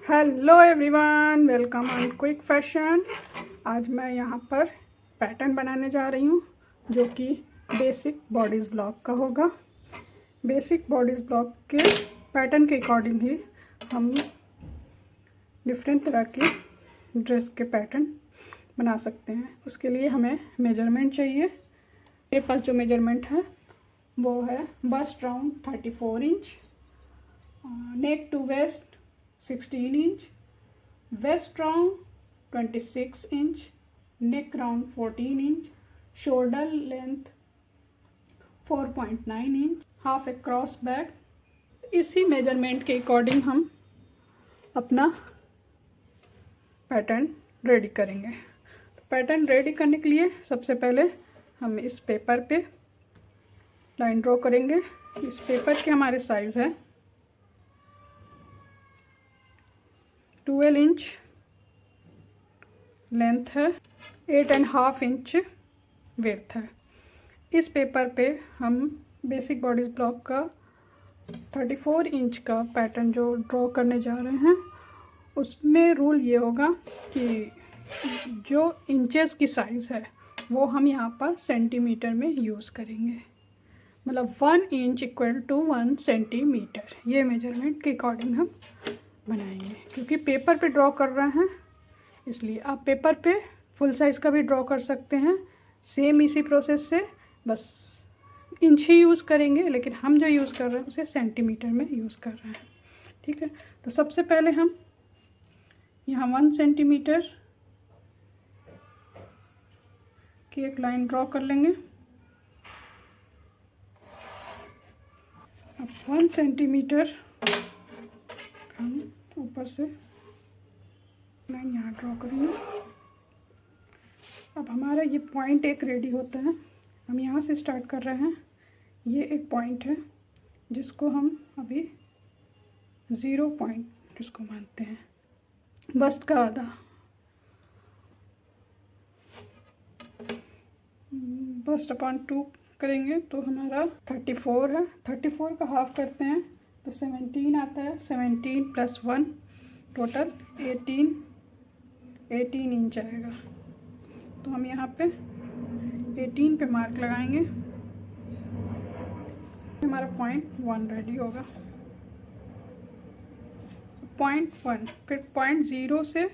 Hello everyone, welcome on quick fashion. आज मैं यहाँ पर पैटर्न बनाने जा रही हूँ जो कि बेसिक बॉडीज़ ब्लॉक का होगा। बेसिक बॉडीज़ ब्लॉक के पैटर्न के अकॉर्डिंग ही हम डिफरेंट तरह के ड्रेस के पैटर्न बना सकते हैं। उसके लिए हमें मेजरमेंट चाहिए। मेरे पास जो मेजरमेंट है वो है bust round 34 inch, neck to waist 16 inch, waist round 26 inch, neck round 14 inch, shoulder length 4.9 inch, half a cross back. इसी मेजरमेंट के अकॉर्डिंग हम अपना पैटर्न रेडी करेंगे। तो पैटर्न रेडी करने के लिए सबसे पहले हम इस पेपर पे लाइन ड्रॉ करेंगे। इस पेपर के हमारे साइज़ है 12 इंच लेंथ है, 8.5 इंच विड्थ है। इस पेपर पे हम बेसिक बॉडीज़ ब्लॉक का 34 इंच का पैटर्न जो ड्रॉ करने जा रहे हैं, उसमें रूल ये होगा कि जो इंचेस की साइज़ है वो हम यहाँ पर सेंटीमीटर में यूज़ करेंगे। मतलब 1 इंच इक्वल टू 1 सेंटीमीटर, ये मेजरमेंट के अकॉर्डिंग हम बनाएंगे। क्योंकि पेपर पे ड्रॉ कर रहे हैं इसलिए आप पेपर पे फुल साइज़ का भी ड्रॉ कर सकते हैं। सेम इसी प्रोसेस से बस इंच ही यूज़ करेंगे, लेकिन हम जो यूज़ कर रहे हैं उसे सेंटीमीटर में यूज़ कर रहे हैं। ठीक है, तो सबसे पहले हम यहाँ 1 सेंटीमीटर की एक लाइन ड्रॉ कर लेंगे। अब 1 सेंटीमीटर हम ऊपर से लाइन यहाँ ड्रॉ करेंगे। अब हमारा ये पॉइंट एक रेडी होता है। हम यहाँ से स्टार्ट कर रहे हैं। ये एक पॉइंट है जिसको हम अभी 0 पॉइंट जिसको मानते हैं, बस्ट का आधा। बस्ट अपॉन 2 करेंगे तो हमारा 34 है। 34 का हाफ करते हैं तो 17 आता है। 17 प्लस 1 टोटल 18 इंच आएगा। तो हम यहाँ पे 18 पे मार्क लगाएंगे। हमारा पॉइंट 1 रेडी होगा। पॉइंट 1, फिर पॉइंट 0 से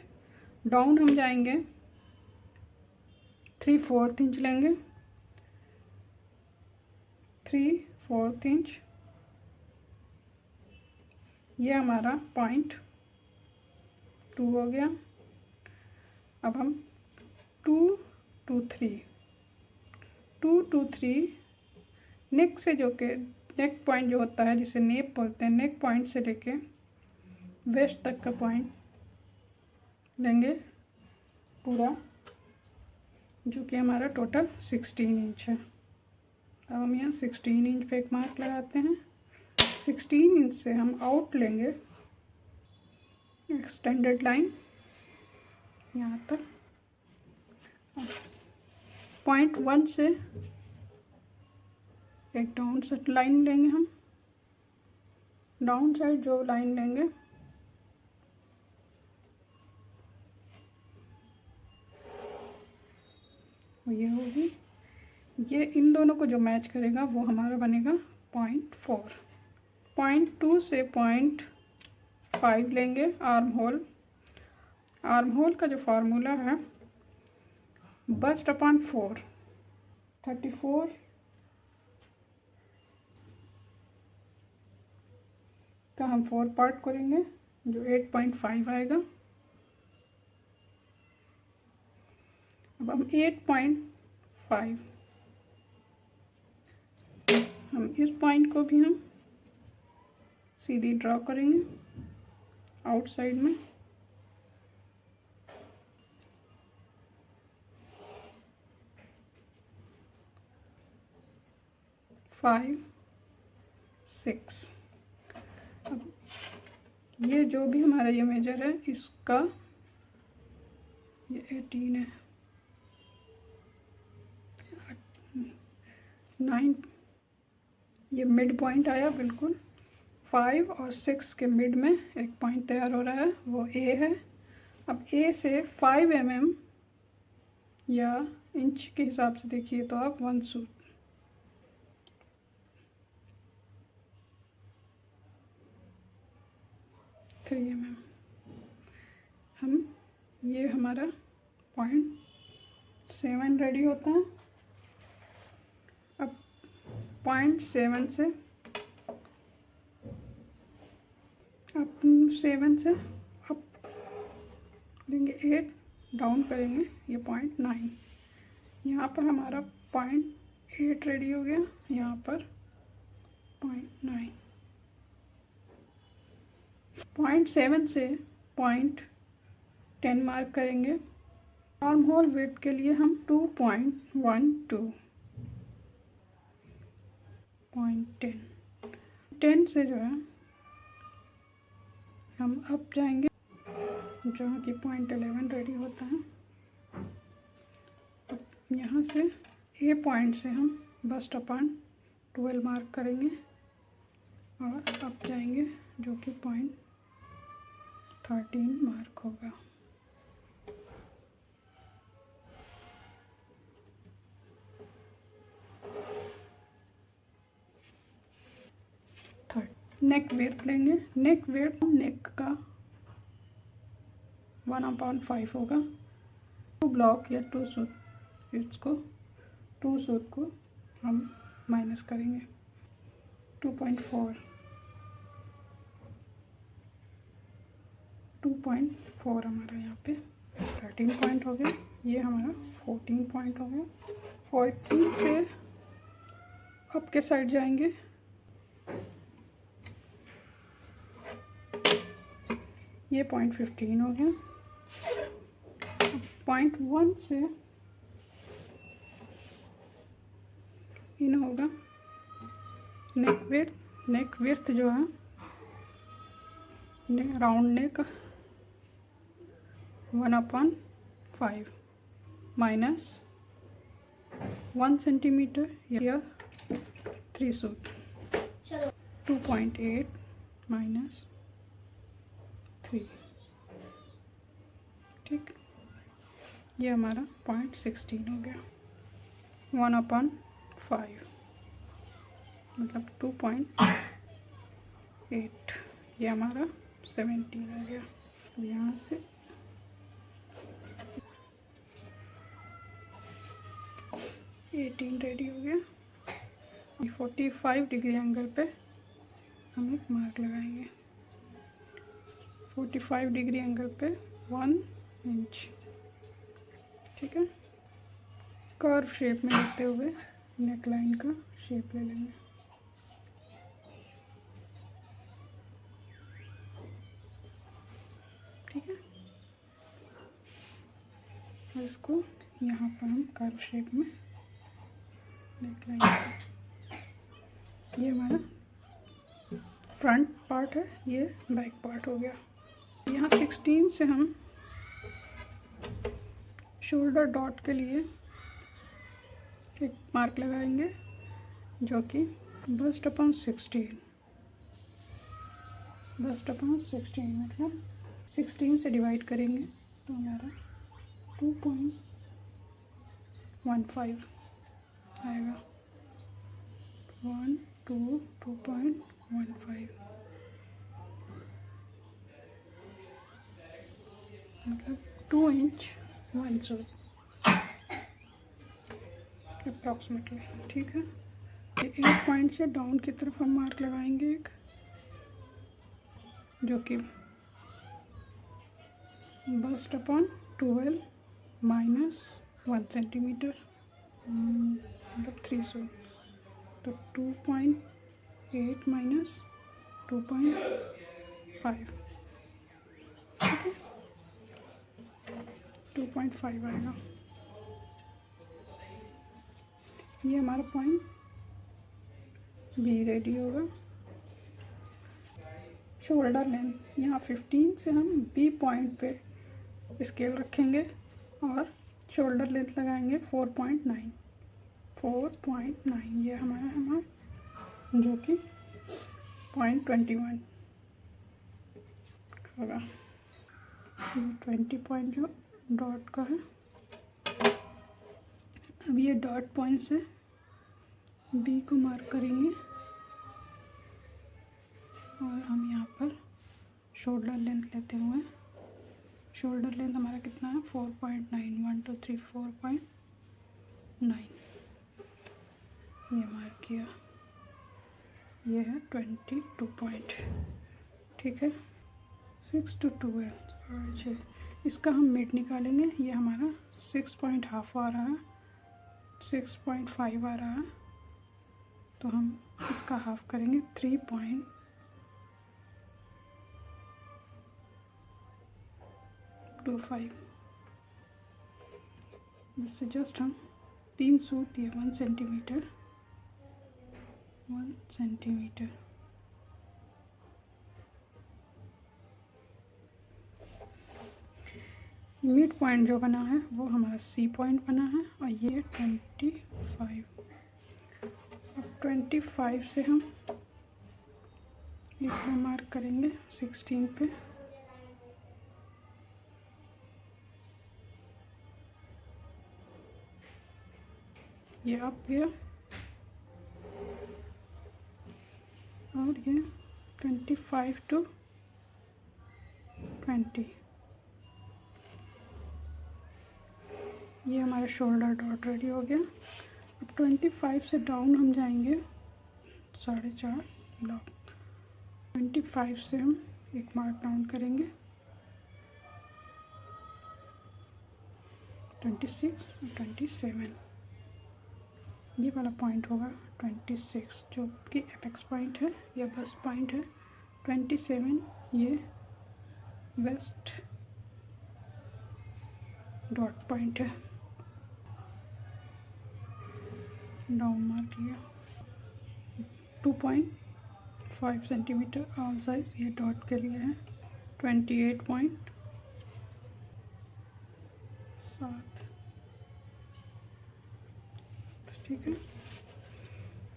डाउन हम जाएंगे, 3/4 इंच लेंगे। 3/4 इंच, ये हमारा पॉइंट 2 हो गया। अब हम 2 to 3 नेक से जो के नेक पॉइंट जो होता है जिसे नेप बोलते हैं, नेक पॉइंट से लेके वेस्ट तक का पॉइंट लेंगे पूरा, जो कि हमारा टोटल 16 इंच है। अब हम यहाँ 16 इंच पे एक मार्क लगाते हैं। 16 इंच से हम आउट लेंगे एक्सटेंडेड लाइन यहाँ तक। पॉइंट 1 से एक डाउन साइड लाइन लेंगे हम। डाउन साइड जो लाइन लेंगे ये होगी, ये इन दोनों को जो मैच करेगा वो हमारा बनेगा पॉइंट 4। पॉइंट 2 से पॉइंट 5 लेंगे आर्म होल। आर्म होल का जो फार्मूला है बस्ट अपॉन 4, 34 का हम 4 पार्ट करेंगे जो 8.5 आएगा। अब हम 8.5 हम इस पॉइंट को भी हम सीधी ड्रॉ करेंगे आउटसाइड में। फाइव 6। अब ये जो भी हमारा ये मेजर है इसका ये 18 है, 9 ये मिड पॉइंट आया बिल्कुल 5 और 6 के मिड में एक पॉइंट तैयार हो रहा है, वो ए है। अब ए से 5 mm या इंच के हिसाब से देखिए तो आप 1 सूत, थ्री mm हम, ये हमारा 0.7 रेडी होता है। अब 0.7 से अप 7 से अप लेंगे 8, डाउन करेंगे ये 0.9। यहाँ पर हमारा 0.8 रेडी हो गया, यहाँ पर 0.9। 0.7 से 0.10 मार्क करेंगे। आर्म होल विड्थ के लिए हम 2.12, 0.10 से जो है हम अप जाएंगे, जहाँ की 0.11 रेडी होता है। अब यहाँ से ए पॉइंट से हम बस्ट अपॉन 12 मार्क करेंगे और अप जाएंगे, जो कि 0.13 मार्क होगा। नेक विड्थ लेंगे। नेक विड्थ नेक का 1/5 होगा। 2 ब्लॉक या 2 सूत, इसको 2 सूत को हम माइनस करेंगे। 2.4 हमारा यहाँ पे 13 पॉइंट हो गया, ये हमारा 14 पॉइंट हो गया। 14 से अप के साइड जाएंगे, ये 0.15 हो गया। 0.1 से इन होगा नेक विड्थ। नेक विड्थ जो है राउंड नेक 1/5 माइनस 1 सेंटीमीटर या 3 सूत, 2.8 माइनस 3, ठीक। ये हमारा 0.16 हो गया। 1/5 मतलब 2.8, ये हमारा 17 हो गया। तो यहाँ से रेडी हो गया। 45 डिग्री एंगल पे हम एक मार्क लगाएंगे। 45 डिग्री एंगल पे 1 इंच, ठीक है। कर्व शेप में लेते हुए नेक लाइन का शेप ले लेंगे। ठीक है, इसको यहाँ पर हम कर्व शेप में नेक लाइन का, ये हमारा फ्रंट पार्ट है, ये बैक पार्ट हो गया। यहाँ 16 से हम शोल्डर डॉट के लिए एक मार्क लगाएंगे, जो कि बस्ट अपॉन 16 मतलब 16 से डिवाइड करेंगे तो हमारा 2.15 आएगा। 1 2 2.15 मतलब 2 इंच 1 सूत अप्रॉक्सीमेटली, ठीक है। एक पॉइंट से डाउन की तरफ हम मार्क लगाएंगे एक, जो कि बस्ट अपॉन 12 माइनस 1 सेंटीमीटर मतलब 3 सूत, तो 2.8 माइनस 2.5, ठीक है, 2.5 आएगा। ये हमारा पॉइंट बी रेडी होगा। शोल्डर लेंथ यहाँ 15 से हम बी पॉइंट पे स्केल रखेंगे और शोल्डर लेंथ लगाएंगे 4.9, ये हमारा जो कि 20.21 होगा। 20 पॉइंट जो डॉट का है। अब ये डॉट पॉइंट से बी को मार्क करेंगे और हम यहाँ पर शोल्डर लेंथ लेते हुए, शोल्डर लेंथ हमारा कितना है 4.9, 1 2 3 4.9 ये मार्क किया। ये है 22 पॉइंट, ठीक है। 6 to 12 इसका हम मिड निकालेंगे। ये हमारा 6.5 आ रहा है, 6.5 आ रहा है, तो हम इसका हाफ करेंगे 3.25। इससे जस्ट हम 3 सूत ये 1 सेंटीमीटर मिड पॉइंट जो बना है वो हमारा सी पॉइंट बना है और ये 25। अब 25 से हम एक में मार्क करेंगे 16 पे। ये अप गया और ये 25 to 20 ये हमारा शोल्डर डॉट रेडी हो गया। अब 25 से डाउन हम जाएंगे 4.5 ब्लॉक। 25 से हम एक मार्क डाउन करेंगे 26 और 27 ये वाला पॉइंट होगा 26 जो कि एपेक्स पॉइंट है या बस पॉइंट है। 27 ये वेस्ट डॉट पॉइंट है। डाउन मार्क लिया 2.5 सेंटीमीटर ऑल साइज ये डॉट के लिए है। 28.7 ठीक है।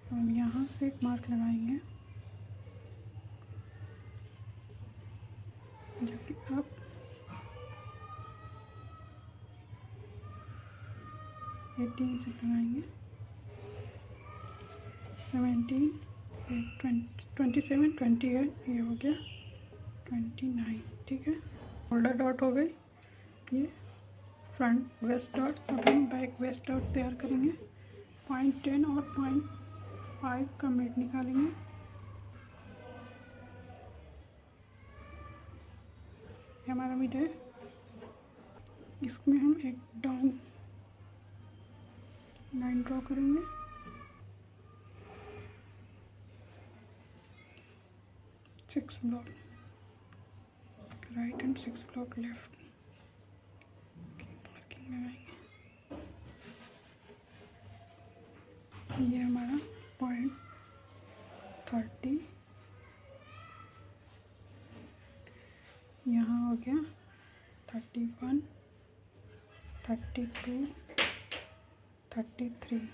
हम यहाँ से एक मार्क लगाएंगे जो कि आप 18 से लगाएंगे 17 27 28 ये हो गया 29 ठीक है। शोल्डर डॉट हो गई ये फ्रंट वेस्ट डॉट। अब हम बैक वेस्ट डॉट तैयार करेंगे। 0.10 और 0.5 का मिड निकालेंगे। ये हमारा मिड है। इसमें हम एक डाउन लाइन ड्रॉ करेंगे। Six block right and 6 block left marking लगाएंगे। ये हमारा 0.30 यहाँ हो गया 31 32 33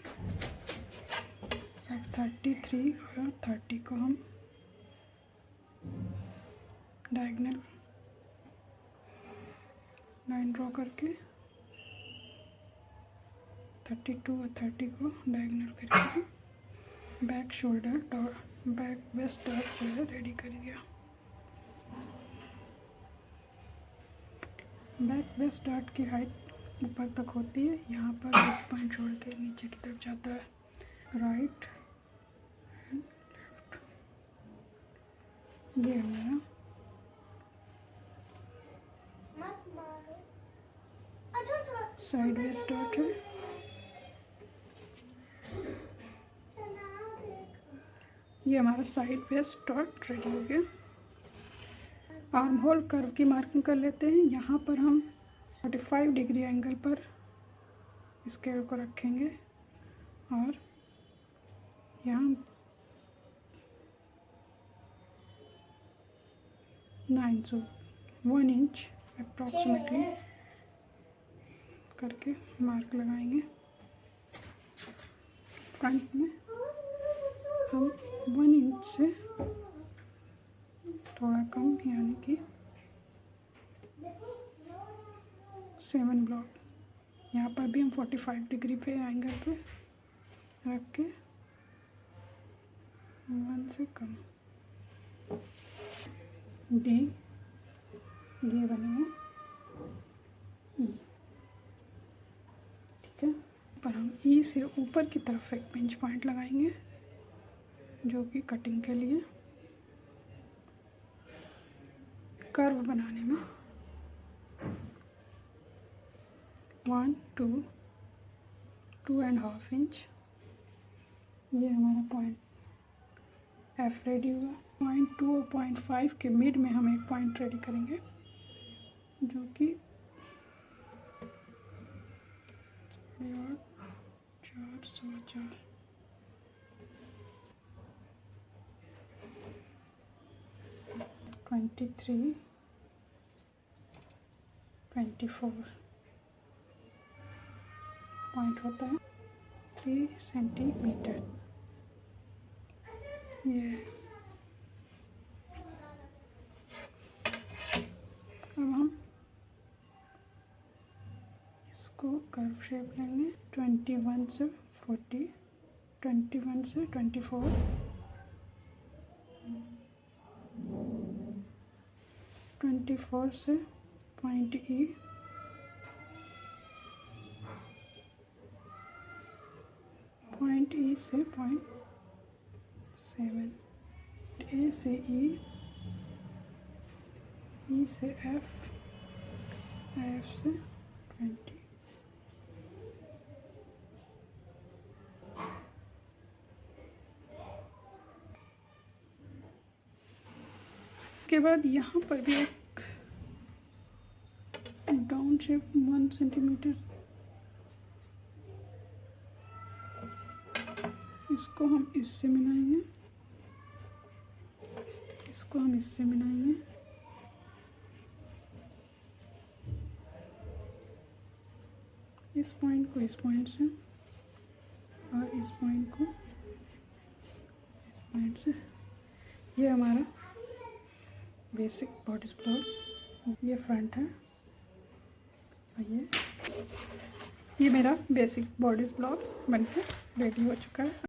अब 33 और 30 को हम डायगोनल लाइन ड्रॉ करके 32 और 30 को डायगोनल करके back shoulder dot back waist dot जो है रेडी कर दिया। बैक वेस्ट डॉट की हाइट ऊपर तक होती है। यहाँ पर 10 पॉइंट छोड़ के नीचे की तरफ जाता है राइट एंड लेफ्ट। ये हमारा साइड वेस्ट डॉट है। ये हमारा साइड वेस्ट डॉट रेडी हो गया। आर्म होल कर्व की मार्किंग कर लेते हैं। यहाँ पर हम 45 डिग्री एंगल पर स्केल को रखेंगे और यहाँ 9 so 1 इंच अप्रॉक्सीमेटली करके मार्क लगाएंगे। फ्रंट में हम 1 इंच से थोड़ा कम, यानी कि 7 ब्लॉक। यहाँ पर भी हम 45 डिग्री पे एंगल पे रख के 1 से कम डी, ये बनेगा ई, ठीक है। पर हम ई से ऊपर की तरफ एक पिंच पॉइंट लगाएंगे जो कि कटिंग के लिए कर्व बनाने में 1, 2, 2.5 इंच, ये हमारा पॉइंट एफ रेडी हुआ। पॉइंट 2 और पॉइंट 5 के मिड में हम एक पॉइंट रेडी करेंगे जो कि 4, 4, 23, 24 पॉइंट होता है 3 सेंटीमीटर। ये अब हम इसको कर्व शेप लेंगे 21 से 40, 21 से 24, 24 से पॉइंट ई, पॉइंट ई से पॉइंट 7, ए से ई से एफ, एफ से 20। के बाद यहाँ पर भी एक डाउन शेप 1 सेंटीमीटर, इसको हम इससे मिलाएंगे, इसको हम इससे मिलाएंगे, इस पॉइंट को इस पॉइंट से और इस पॉइंट को इस पॉइंट से। ये हमारा बेसिक बॉडी ब्लॉक, ये फ्रंट है और ये मेरा बेसिक बॉडी ब्लॉक बनकर रेडी हो चुका है।